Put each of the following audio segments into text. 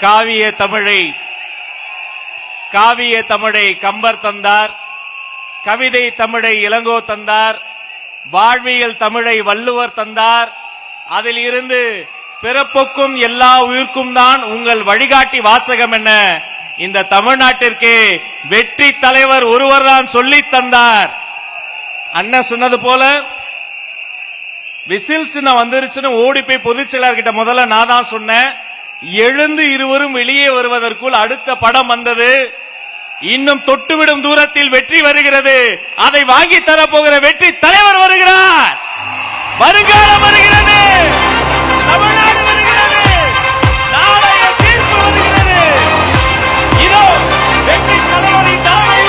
காவிய தமிழை கம்பர் தந்தார், கவிதை தமிழை இளங்கோ தந்தார், வாழ்வியல் தமிழை வள்ளுவர் தந்தார். அதில் இருந்து பிறப்புக்கும் எல்லா உயிர்க்கும் தான் உங்கள் வழிகாட்டி வாசகம் என்ன இந்த தமிழ்நாட்டிற்கு வெற்றி தலைவர் ஒருவர் தான் சொல்லி தந்தார். அண்ணன் சொன்னது போல விசில்ஸ் வந்துருச்சுன்னு ஓடி போய் பொதுச் செயலாளர்கிட்ட முதல்ல நான் தான் சொன்னேன். எழுந்து இருவரும் வெளியே வருவதற்குள் அடுத்த படம் வந்தது. இன்னும் தொட்டுவிடும் தூரத்தில் வெற்றி வருகிறது. அதை வாங்கி தரப்போகிற வெற்றி தலைவர் வருகிறார். வருங்காலம் வருகிறது. தமிழ்நாடு வருகிறது. நாளைய தீர்ப்பு வருகிறது. இதோ வெற்றி தலைவரின் தாமரை.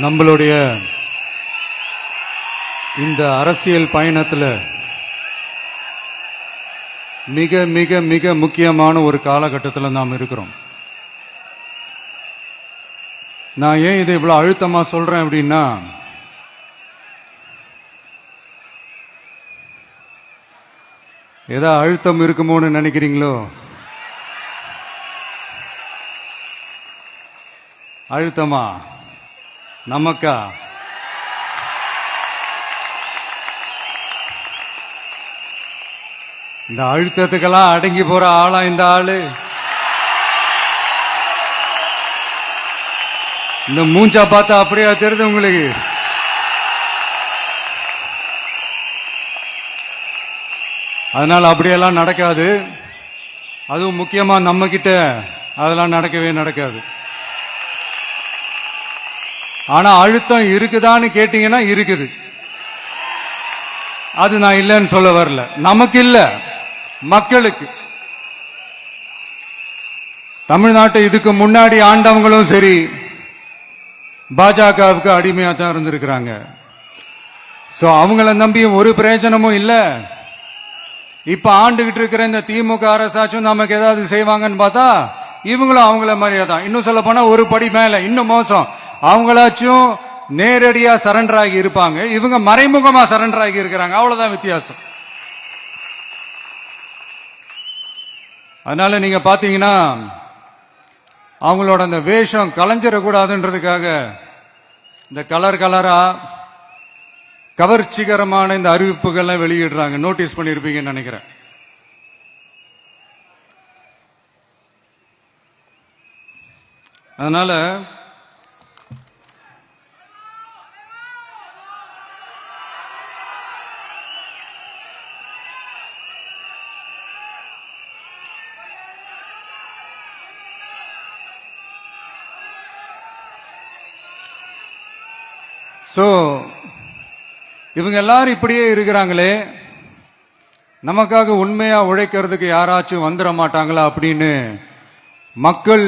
நம்மளுடைய இந்த அரசியல் பயணத்தில் மிக மிக மிக முக்கியமான ஒரு காலகட்டத்தில் நாம் இருக்கிறோம். நான் ஏன் இதை இவ்வளவு அழுத்தமா சொல்றேன் அப்படின்னா, ஏதோ அழுத்தம் இருக்குமோன்னு நினைக்கிறீங்களோ? அழுத்தமா நமக்கா? இந்த அழுத்தத்துக்கெல்லாம் அடங்கி போற ஆளா இந்த ஆளு? இந்த மூஞ்சா பார்த்தா அப்படியா தெரியுது உங்களுக்கு? அதனால அப்படியெல்லாம் நடக்காது. அதுவும் முக்கியமா நம்ம கிட்ட அதெல்லாம் நடக்கவே நடக்காது. ஆனா அழுத்தம் இருக்குதான்னு கேட்டீங்கன்னா இருக்குது. அது நான் இல்லைன்னு சொல்ல வரல. நமக்கு இல்ல, மக்களுக்கு. தமிழ்நாட்டை இதுக்கு முன்னாடி ஆண்டவங்களும் சரி பாஜகவுக்கு அடிமையா தான் இருந்திருக்கிறாங்க. சோ அவங்கள நம்பி ஒரு பிரயோஜனமும் இல்ல. இப்ப ஆண்டுகிட்டு இருக்கிற இந்த திமுக அரசாச்சும் நமக்கு ஏதாவது செய்வாங்கன்னு பார்த்தா இவங்களும் அவங்கள மாதிரியே தான். இன்னும் சொல்ல போனா ஒரு படி மேல, இன்னும் மோசம். அவங்களாச்சும் நேரடியா சரண்டர் ஆகி இருப்பாங்க, இவங்க மறைமுகமா சரண்டர் ஆகி இருக்கிறாங்க. அவ்வளவுதான் வித்தியாசம். அதனால நீங்க பாத்தீங்கன்னா அவங்களோட அந்த வேஷம் கலைஞ்சிடக்கூடாதுன்றதுக்காக இந்த கலர் கலரா கவர்ச்சிகரமான இந்த அறிவிப்புகள்லாம் வெளியிடுறாங்க. நோட்டீஸ் பண்ணிருப்பீங்கன்னு நினைக்கிறேன். அதனால இவங்க எல்லாரும் இப்படியே இருக்கிறாங்களே, நமக்காக உண்மையா உழைக்கிறதுக்கு யாராச்சும் வந்துட மாட்டாங்களா அப்படின்னு மக்கள்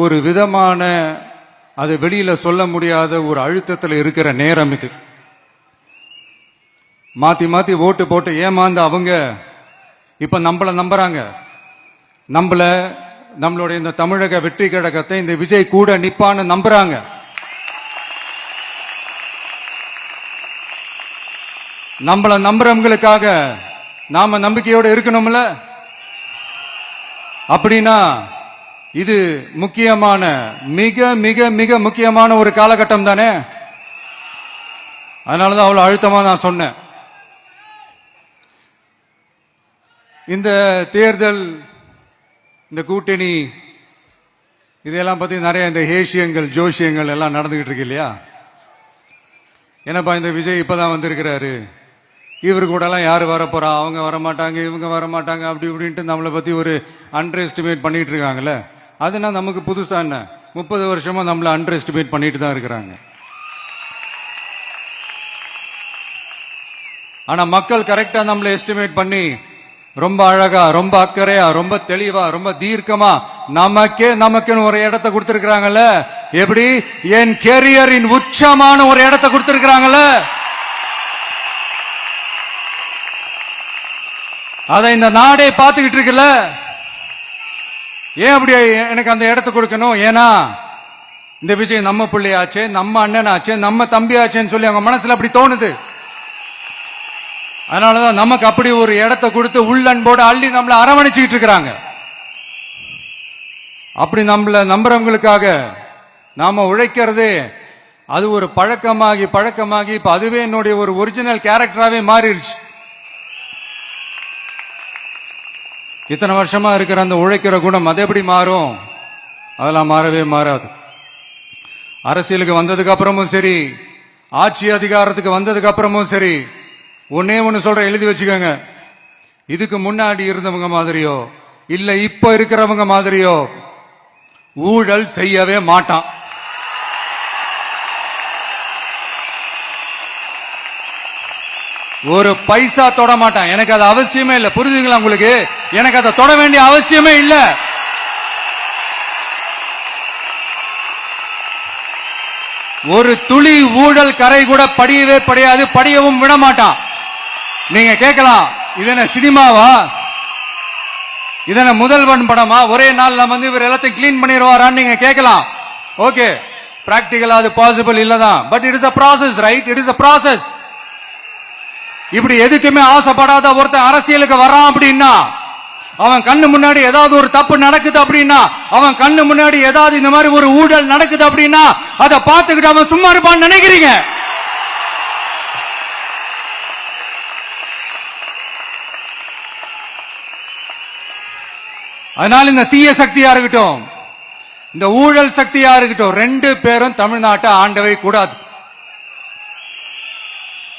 ஒரு விதமான அதை வெளியில சொல்ல முடியாத ஒரு அழுத்தத்தில் இருக்கிற நேரம் இது. மாத்தி மாத்தி ஓட்டு போட்டு ஏமாந்து அவங்க இப்ப நம்மள நம்புறாங்க. நம்மளுடைய இந்த தமிழக வெற்றி கழகத்தை இந்த விஜய் கூட நிப்பான்னு நம்புறாங்க. நம்மள நம்புறவங்களுக்காக நாம நம்பிக்கையோட இருக்கணும்ல. அப்படின்னா இது முக்கியமான மிக மிக மிக முக்கியமான ஒரு காலகட்டம் தானே. அதனாலதான் அவ்வளவு அழுத்தமா நான் சொன்னேன். இந்த தேர்தல், இந்த கூட்டணி, இதெல்லாம் பத்தி நிறைய இந்த ஹேஷியங்கள் ஜோஷியங்கள் எல்லாம் நடந்துகிட்டு இருக்கு இல்லையா? என்னப்பா இந்த விஜய் இப்பதான் வந்திருக்கிறாரு, இவரு கூட எல்லாம் யாரு வர போறா, அவங்க வரமாட்டாங்க, இவங்க வரமாட்டாங்க, அப்படி இப்படின்ட்டு நம்மளை பத்தி ஒரு அண்டர் எஸ்டிமேட் பண்ணிட்டு இருக்காங்கல்ல. அதுனா நமக்கு புதுசா என்ன? 30 வருஷமா நம்மள அண்டர் எஸ்டிமேட் பண்ணிட்டு தான் இருக்கிறாங்க. ஆனா மக்கள் கரெக்டா நம்மள எஸ்டிமேட் பண்ணி ரொம்ப அழகா, ரொம்ப அக்கறையா, ரொம்ப தெளிவா, ரொம்ப தீர்க்கமா நமக்குன்னு ஒரு இடத்தை கொடுத்திருக்கிறாங்கல்ல. எப்படி? என் கேரியரின் உச்சமான ஒரு இடத்தை கொடுத்திருக்கிறாங்கல்ல. அதை இந்த நாடே பார்த்துக்கிட்டு இருக்குல்ல. ஏன் அப்படி எனக்கு அந்த இடத்தை கொடுக்கணும்? ஏன்னா இந்த விஷயம் நம்ம பிள்ளையாச்சே, நம்ம அண்ணனாச்சே, நம்ம தம்பியாச்சேன்னு சொல்லி அவங்க மனசுல அப்படி தோணுது. அதனாலதான் நமக்கு அப்படி ஒரு இடத்தை கொடுத்து உள்ளன்போடு அள்ளி நம்மள அரவணைச்சுக்கிட்டு இருக்கிறாங்க. அப்படி நம்மள நம்புறவங்களுக்காக நாம உழைக்கிறது அது ஒரு பழக்கமாகி இப்ப அதுவே என்னுடைய ஒரு ஒரிஜினல் கேரக்டராவே மாறிடுச்சு. இத்தனை வருஷமா இருக்கிற அந்த உழைக்கிற குணம் அது எப்படி மாறும்? அதெல்லாம் மாறவே மாறாது. அரசியலுக்கு வந்ததுக்கு அப்புறமும் சரி, ஆட்சி அதிகாரத்துக்கு வந்ததுக்கு அப்புறமும் சரி, ஒன்னே ஒன்னு சொல்ற, எழுதி வச்சுக்கோங்க. இதுக்கு முன்னாடி இருந்தவங்க மாதிரியோ இல்ல இப்ப இருக்கிறவங்க மாதிரியோ ஊழல் செய்யவே மாட்டான். ஒரு பைசா தொட மாட்டான். எனக்கு அது அவசியமே இல்லை. புரிஞ்சுங்களா உங்களுக்கு? எனக்கு அதை தொட வேண்டிய அவசியமே இல்லை. ஒரு துளி ஊழல் கரை கூட படியவே படியாது, படியவும் விட மாட்டான். நீங்க கேட்கலாம், இது என்ன சினிமாவா? இது என்ன முதல்வன் படமா? ஒரே நாள்ல வந்து இவர் எல்லாத்தையும் கிளீன் பண்ணிடுவாரான்னு நீங்க கேட்கலாம். ஓகே, பிராக்டிகலா அது பாசிபிள் இல்லதான். But it is a process, right? It is a process. இப்படி எதுக்குமே ஆசைப்படாத ஒருத்தன் அரசியலுக்கு வரான் அப்படின்னா, அவன் கண்ணு முன்னாடி ஏதாவது ஒரு தப்பு நடக்குது அப்படின்னா, அவன் கண்ணு முன்னாடி ஏதாவது இந்த மாதிரி ஒரு ஊழல் நடக்குது அப்படின்னா, அதை பார்த்துக்கிட்டு அவன் சும்மா இருப்பான்னு நினைக்கிறீங்க? அதனால இந்த தீய சக்தியா இருக்கட்டும், இந்த ஊழல் சக்தியா இருக்கட்டும், ரெண்டு பேரும் தமிழ்நாட்டை ஆண்டவை கூடாது.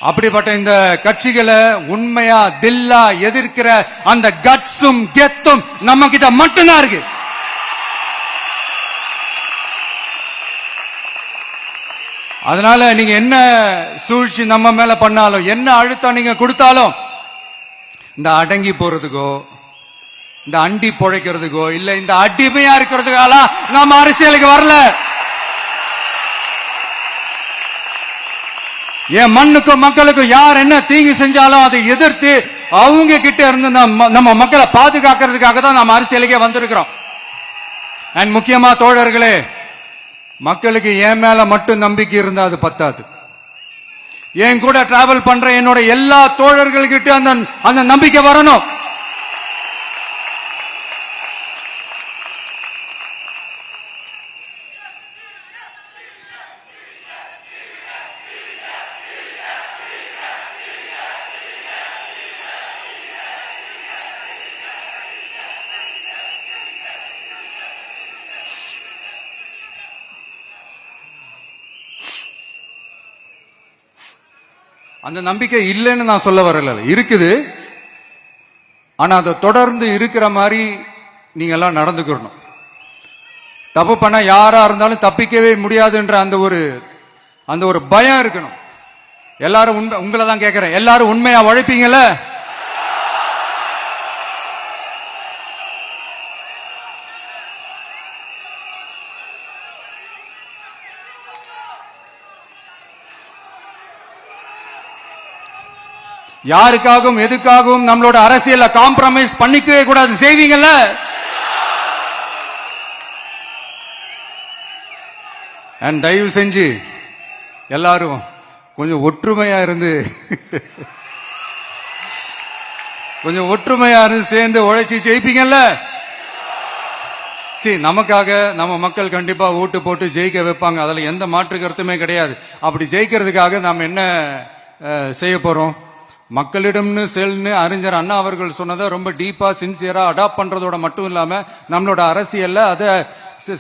அப்படிப்பட்ட இந்த கட்சிகளை உண்மையா தில்லா எதிர்க்கிற அந்த கட்ஸும் கெத்தும் நம்ம கிட்ட மட்டும்தான் இருக்கு. அதனால நீங்க என்ன சூழ்ச்சி நம்ம மேல பண்ணாலும், என்ன அழுத்தம் நீங்க கொடுத்தாலும், இந்த அடங்கி போறதுக்கோ, இந்த அண்டி பொழைக்கிறதுக்கோ, இல்ல இந்த அடிமையா இருக்கிறதுக்கால நாம அரசியலுக்கு வரல. என் மண்ணுக்கும் மக்களுக்கும் யார் என்ன தீங்கு செஞ்சாலும் அதை எதிர்த்து அவங்க கிட்ட இருந்து நம்ம மக்களை பாதுகாக்கிறதுக்காக தான் நம்ம அரசியலுக்கே வந்திருக்கிறோம். அண்ட் முக்கியமா தோழர்களே, மக்களுக்கு என் மேல மட்டும் நம்பிக்கை இருந்தா அது பத்தாது. என் கூட டிராவல் பண்ற என்னோட எல்லா தோழர்கள்கிட்ட அந்த நம்பிக்கை வரணும். அந்த நம்பிக்கை இல்லைன்னு நான் சொல்ல வரல, இருக்குது. ஆனா அதை தொடர்ந்து இருக்கிற மாதிரி நீங்க எல்லாம் நடந்துக்கணும். தப்பு பண்ண யாரா இருந்தாலும் தப்பிக்கவே முடியாதுன்ற அந்த ஒரு பயம் இருக்கணும். எல்லாரும் உங்களை தான் கேட்கிறேன், எல்லாரும் உண்மையா உழைப்பீங்கல்ல? யாருக்காகவும் எதுக்காகவும் நம்மளோட அரசியல காம்ப்ரமைஸ் பண்ணிக்கவே கூடாது. செய்வீங்கல்ல? அண்ட் தயவு செஞ்சு எல்லாரும் கொஞ்சம் ஒற்றுமையா இருந்து சேர்ந்து உழைச்சி ஜெயிப்பீங்கல்ல? சரி, நமக்காக நம்ம மக்கள் கண்டிப்பா ஓட்டு போட்டு ஜெயிக்க வைப்பாங்க, அதுல எந்த மாற்று கருத்துமே கிடையாது. அப்படி ஜெயிக்கிறதுக்காக நாம என்ன செய்ய போறோம்? மக்களிடம்னு செல்னு அறிஞர் அண்ணா அவர்கள் சொன்னதை ரொம்ப டீப்பா சின்சியரா அடாப்ட் பண்றதோட மட்டும் இல்லாம நம்மளோட அரசியல்ல அதை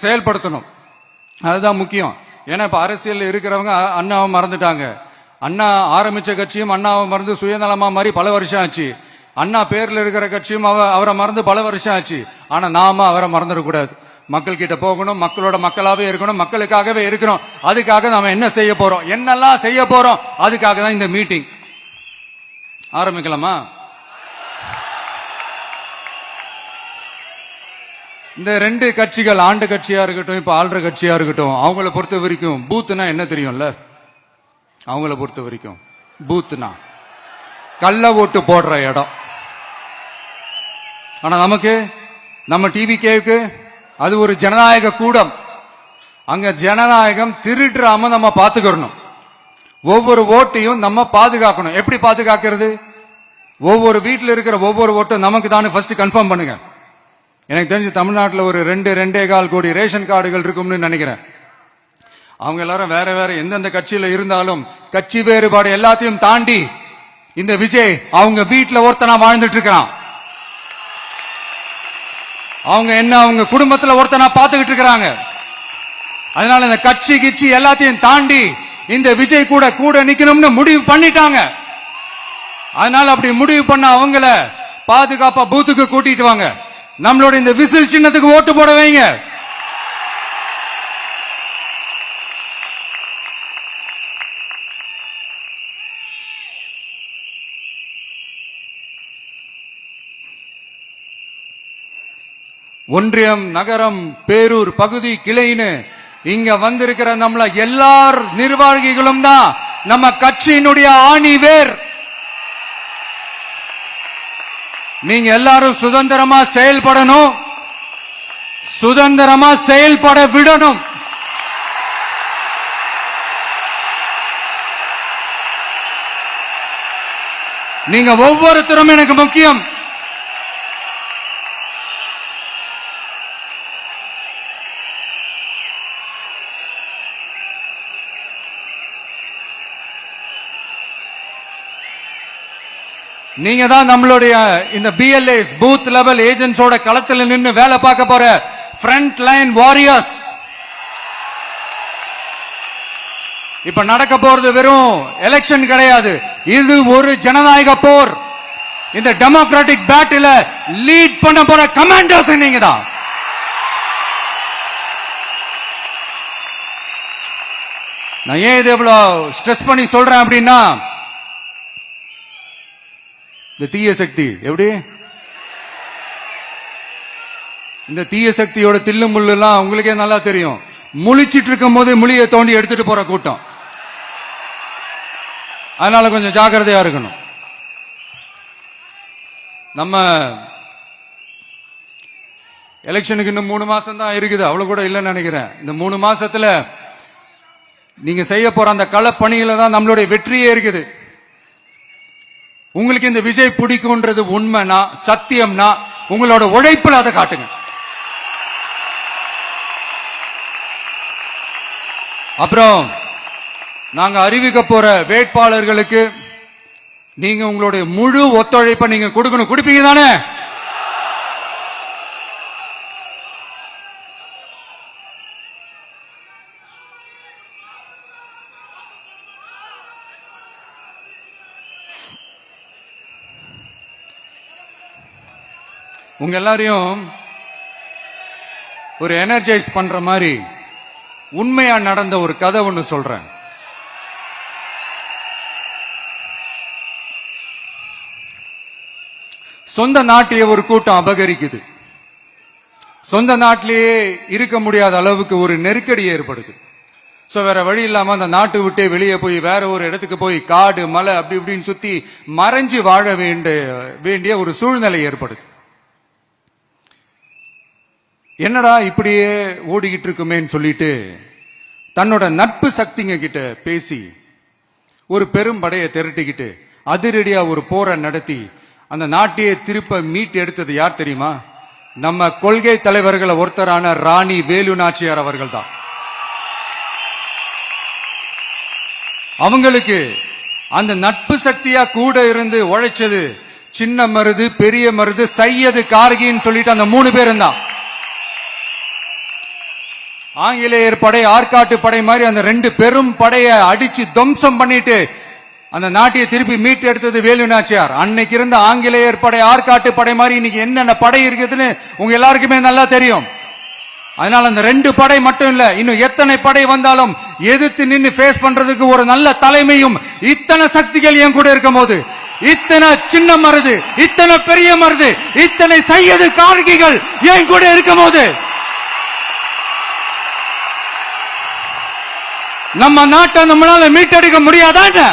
செயல்படுத்தணும். அதுதான் முக்கியம். ஏன்னா இப்ப அரசியல் இருக்கிறவங்க அண்ணாவை மறந்துட்டாங்க. அண்ணா ஆரம்பிச்ச கட்சியும் அண்ணாவை மறந்து சுயநலமா மாதிரி பல வருஷம் ஆச்சு. அண்ணா பேர்ல இருக்கிற கட்சியும் அவரை மறந்து பல வருஷம் ஆச்சு. ஆனா நாம அவரை மறந்துடக்கூடாது. மக்கள் கிட்ட போகணும், மக்களோட மக்களாவே இருக்கணும், மக்களுக்காகவே இருக்கணும். அதுக்காக நாம என்ன செய்ய போறோம், என்னெல்லாம் செய்ய போறோம், அதுக்காக தான் இந்த மீட்டிங். ஆரம்பிக்கலாமா? இந்த ரெண்டு கட்சிகள், ஆண்டு கட்சியா இருக்கட்டும், இப்ப ஆள்ற கட்சியா இருக்கட்டும், அவங்கள பொறுத்த வரைக்கும் பூத்னா என்ன தெரியும்ல? அவங்கள பொறுத்த வரைக்கும் பூத்னா கள்ள ஓட்டு போடுற இடம். ஆனா நமக்கு, நம்ம டிவிகேவுக்கு அது ஒரு ஜனநாயக கூடம். அங்க ஜனநாயகம் திருடுறாம நம்ம பாத்துக்கணும். ஒவ்வொரு ஓட்டையும் நம்ம பாதுகாக்கணும். எப்படி பாதுகாக்கிறது? ஒவ்வொரு வீட்டில் இருக்கிற ஒவ்வொரு ஓட்டும் நமக்கு தானே ஃபர்ஸ்ட் கன்ஃபார்ம் பண்ணுங்க. எனக்கு தெரிஞ்சு தமிழ்நாட்டில் ஒரு 2.25 கோடி ரேஷன் கார்டுகள் இருக்கும்னு நினைக்கிறேன். அவங்க எல்லாரும் வேற வேற எந்தெந்த கட்சியில இருந்தாலும் கட்சி வேறுபாடு எல்லாத்தையும் தாண்டி இந்த விஜய் அவங்க வீட்டுல ஒருத்தனா வாழ்ந்துட்டு இருக்கான். அவங்க என்ன அவங்க குடும்பத்துல ஒருத்தனா பாத்துக்கிட்டு இருக்கிறாங்க. அதனால இந்த கட்சி கிச்சி எல்லாத்தையும் தாண்டி இந்த விஜய் கூட கூட நிக்கணும்னு முடிவு பண்ணிட்டாங்க. அதனால அப்படி முடிவு பண்ண அவங்கள பாதுகாப்பா பூத்துக்கு கூட்டிட்டு வாங்க. நம்மளோட இந்த விசில் சின்னத்துக்கு ஓட்டு போட வைங்க. ஒன்றியம், நகரம், பேரூர், பகுதி, கிளைன்னு இங்க வந்திருக்கிற நம்மள எல்லார் நிர்வாகிகளும் தான் நம்ம கட்சியினுடைய ஆணி வேர். நீங்க எல்லாரும் சுதந்திரமா செயல்படணும், சுதந்திரமா செயல்பட விடணும். நீங்க ஒவ்வொருத்தரும் எனக்கு முக்கியம். நீங்க தான் நம்மளுடைய இந்த BLAs பூத் லெவல் ஏஜென்ட்ஸோட களத்தில் நின்று வேலை பார்க்க போற ஃப்ரண்ட் லைன் வாரியர்ஸ். இப்ப நடக்க போறது வெறும் எலெக்ஷன் கிடையாது, இது ஒரு ஜனநாயக போர். இந்த டெமோக்ராட்டிக் பேட்டில லீட் பண்ண போற கமாண்டர்ஸ் நீங்க தான். நான் ஏன் இது எவ்வளவு ஸ்ட்ரெஸ் பண்ணி சொல்றேன் அப்படின்னா, இந்த தீய சக்தி எப்படி, இந்த தீய சக்தியோட தில்லு முள்ளு எல்லாம் உங்களுக்கே நல்லா தெரியும். முழிச்சிட்டு இருக்கும் போது முழியை தோண்டி எடுத்துட்டு போற கூட்டம். அதனால கொஞ்சம் ஜாக்கிரதையா இருக்கணும். நம்ம எலெக்ஷனுக்கு இன்னும் 3 மாசம் தான் இருக்குது, அவ்வளவு கூட இல்லைன்னு நினைக்கிறேன். இந்த 3 மாசத்துல நீங்க செய்ய போற அந்த களப்பணியில தான் நம்மளுடைய வெற்றியே இருக்குது. உங்களுக்கு இந்த விஜய் பிடிக்கும்ன்றது உண்மைனா, சத்தியம்னா, உங்களோட உழைப்புல அதை காட்டுங்க. அப்புறம் நாங்க அறிவிக்க போற வேட்பாளர்களுக்கு நீங்க உங்களுடைய முழு ஒத்துழைப்பை நீங்க கொடுக்கணும். கொடுப்பீங்க தானே? உங்க எல்லாரையும் ஒரு எனர்ஜைஸ் பண்ற மாதிரி உண்மையா நடந்த ஒரு கதை ஒண்ணு சொல்றேன். சொந்த நாட்டையே ஒரு கூட்டம் அபகரிக்குது. சொந்த நாட்டிலேயே இருக்க முடியாத அளவுக்கு ஒரு நெருக்கடி ஏற்படுது. சோ வேற வழி இல்லாம அந்த நாட்டை விட்டே வெளியே போய் வேற ஒரு இடத்துக்கு போய் காடு மலை அப்படி இப்படின்னு சுத்தி மறைஞ்சு வாழ வேண்டிய ஒரு சூழ்நிலை ஏற்படுது. என்னடா இப்படியே ஓடிக்கிட்டு இருக்குமேன்னு சொல்லிட்டு தன்னோட நட்பு சக்திங்க கிட்ட பேசி ஒரு பெரும் படையை திரட்டிக்கிட்டு அதிரடியா ஒரு போரை நடத்தி அந்த நாட்டையே திருப்ப மீட்டு எடுத்தது யார் தெரியுமா? நம்ம கொள்கை தலைவர்களை ஒருத்தரான ராணி வேலு நாச்சியார் அவர்கள் தான். அவங்களுக்கு அந்த நட்பு சக்தியா கூட இருந்து உழைச்சது சின்ன மருது, பெரிய மருது, சையது கார்கின்னு சொல்லிட்டு அந்த 3 பேரும் தான். ஆங்கிலேயர் படை, ஆற்காட்டு படை மாதிரி அந்த 2 பெரும் படையை அடிச்சு துவம்சம் பண்ணிட்டு அந்த நாட்டையை திருப்பி மீட்டு எடுத்தது வேலு நாச்சியார். அன்னைக்கு இருந்த ஆங்கிலேயர் படை, ஆற்காட்டு படை மாதிரி இன்னைக்கு என்னென்ன படை இருக்குதுன்னு உங்க எல்லாருக்குமே நல்லா தெரியும். அதனால அந்த 2 படை மட்டும் இல்ல, இன்னும் எத்தனை படை வந்தாலும் எதிர்த்து நின்று ஃபேஸ் பண்றதுக்கு ஒரு நல்ல தலைமையும் இத்தனை சக்திகள் என் கூட இருக்கும் போது இத்தனை சின்ன மருது, இத்தனை பெரிய மருது, இத்தனை சையது கார்கிகள் என் கூட இருக்கும் போது நம்ம நாட்டை நம்மளால மீட்டெடுக்க முடியாதா?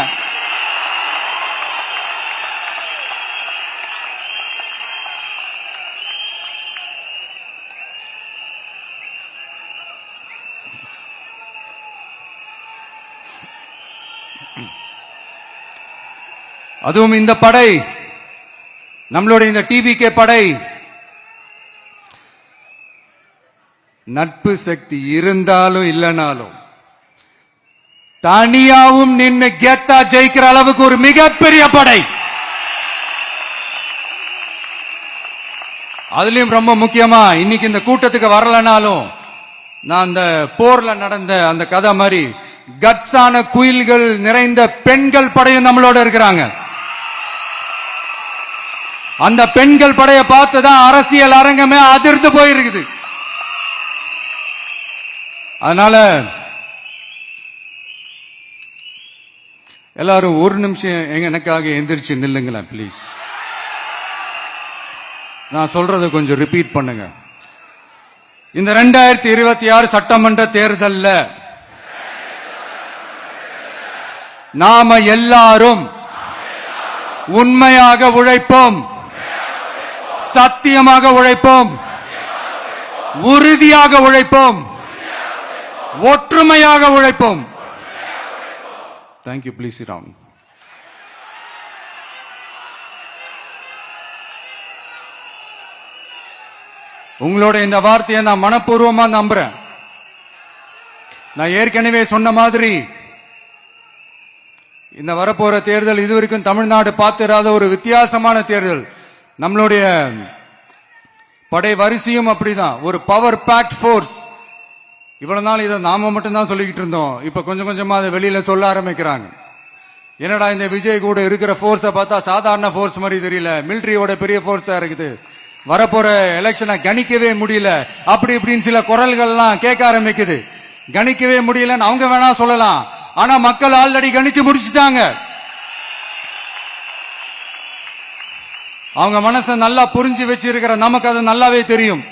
அதுவும் இந்த படை, நம்மளுடைய இந்த டிவிகே படை நட்பு சக்தி இருந்தாலும் இல்லனாலும் தனியாவும் நின்னு கெத்தா ஜெயிக்கிற அளவுக்கு ஒரு மிகப்பெரிய படை. அதுலயும் ரொம்ப முக்கியமா இன்னைக்கு இந்த கூட்டத்துக்கு வரலனாலும் நான் அந்த போர்ல நடந்த அந்த கதை மாதிரி கட்ஸான குயில்கள் நிறைந்த பெண்கள் படையும் நம்மளோட இருக்கிறாங்க. அந்த பெண்கள் படைய பார்த்துதான் அரசியல் அரங்கமே அதிர்ந்து போயிருக்குது. அதனால எல்லாரும் ஒரு நிமிஷம் எனக்காக எந்திரிச்சு நில்லுங்களேன் ப்ளீஸ். நான் சொல்றதை கொஞ்சம் ரிப்பீட் பண்ணுங்க. இந்த 2026 சட்டமன்ற தேர்தல்ல நாம எல்லாரும் உண்மையாக உழைப்போம், சத்தியமாக உழைப்போம், உறுதியாக உழைப்போம், ஒற்றுமையாக உழைப்போம். தேங்க்யூ. Please sit down. உங்களோட இந்த வார்த்தையை நான் மனப்பூர்வமா நம்புறேன். நான் ஏற்கனவே சொன்ன மாதிரி இந்த வரப்போற தேர்தல் இதுவரைக்கும் தமிழ்நாடு பார்த்திராத ஒரு வித்தியாசமான தேர்தல். நம்மளுடைய படை வரிசையும் அப்படிதான், ஒரு பவர் பேக்ட் ஃபோர்ஸ். இவ்வளவு நாள் இதை நாம மட்டும்தான் சொல்லிக்கிட்டு இருந்தோம். இப்ப கொஞ்சம் கொஞ்சமா அதை வெளியில சொல்ல ஆரம்பிக்கிறாங்க. என்னடா இந்த விஜய் கூட இருக்கிற போர்ஸ பார்த்தா சாதாரண போர்ஸ் மாதிரி தெரியல, மிலிட்டரியோட பெரிய போர்ஸா இருக்குது, வரப்போற எலெக்ஷனை கணிக்கவே முடியல, அப்படி இப்படின்னு சில குரல்கள்லாம் கேட்க ஆரம்பிக்குது. கணிக்கவே முடியலன்னு அவங்க வேணா சொல்லலாம், ஆனா மக்கள் ஆல்ரெடி கணிச்சு முடிச்சுட்டாங்க. அவங்க மனசை நல்லா புரிஞ்சு வச்சிருக்கிற நமக்கு அது நல்லாவே தெரியும்.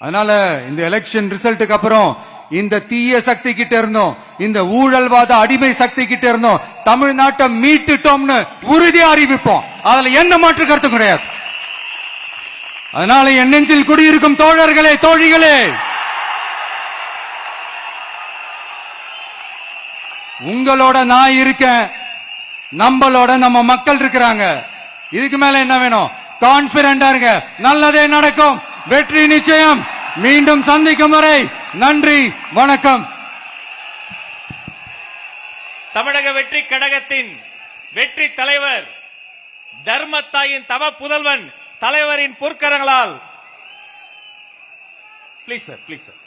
அதனால இந்த எலெக்ஷன் ரிசல்ட்டுக்கு அப்புறம் இந்த தீய சக்தி கிட்ட இருந்தோம், இந்த ஊழல்வாத அடிமை சக்தி கிட்ட இருந்தோம் தமிழ்நாட்டை மீட்டுட்டோம்னு உறுதியா அறிவிப்போம். அதுல என்ன மாற்று கருத்து கிடையாது. அதனால என் நெஞ்சில் குடியிருக்கும் தோழர்களே, தோழிகளே, உங்களோட நான் இருக்கேன், நம்மளோட நம்ம மக்கள் இருக்கிறாங்க. இதுக்கு மேல என்ன வேணும்? கான்பிடண்டா இருங்க, நல்லதே நடக்கும், வெற்றி நிச்சயம். மீண்டும் சந்திக்கும் வரை நன்றி, வணக்கம். தமிழக வெற்றி கழகத்தின் வெற்றி தலைவர், தர்மத்தாயின் தவ புதல்வன் தலைவரின் பொற்கரங்களால், ப்ளீஸ் சார், ப்ளீஸ் சார்.